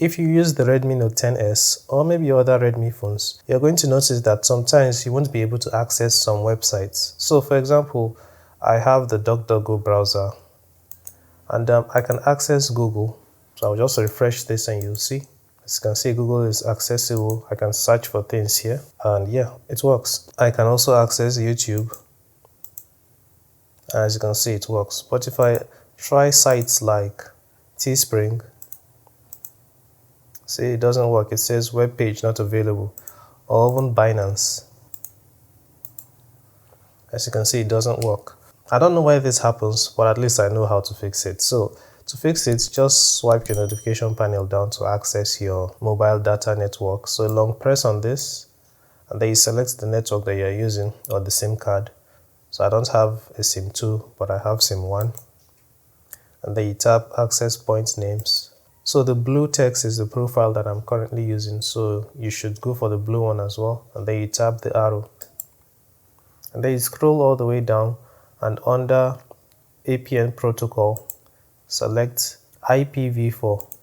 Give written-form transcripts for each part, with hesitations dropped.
If you use the Redmi Note 10S or maybe other Redmi phones, you're going to notice that sometimes you won't be able to access some websites. So for example, I have the DuckDuckGo browser and I can access Google. So I'll just refresh this and you'll see. As you can see, Google is accessible. I can search for things here and yeah, it works. I can also access YouTube. As you can see, it works. But if I try sites like Teespring, see, it doesn't work. It says web page not available, or even Binance. As you can see, it doesn't work. I don't know why this happens, but at least I know how to fix it. So to fix it, just swipe your notification panel down to access your mobile data network. So long press on this, and then you select the network that you're using or the SIM card. So I don't have a SIM 2, but I have SIM 1. And then you tap access point names. So the blue text is the profile that I'm currently using. So you should go for the blue one as well. And then you tap the arrow. And then you scroll all the way down and under APN protocol, select IPv4.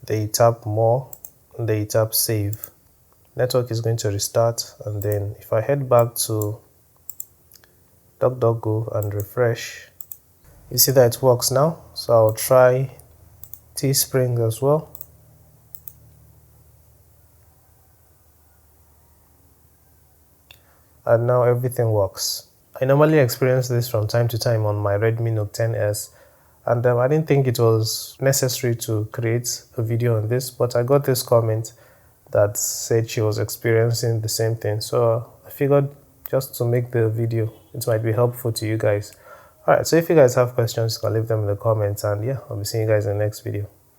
Then you tap more and then you tap save. Network is going to restart. And then if I head back to DuckDuckGo and refresh, you see that it works now. So I'll try Teespring as well. And now everything works. I normally experience this from time to time on my Redmi Note 10S, and I didn't think it was necessary to create a video on this, but I got this comment that said she was experiencing the same thing, so I figured just to make the video, it might be helpful to you guys. Alright, so if you guys have questions, you can leave them in the comments, and yeah, I'll be seeing you guys in the next video.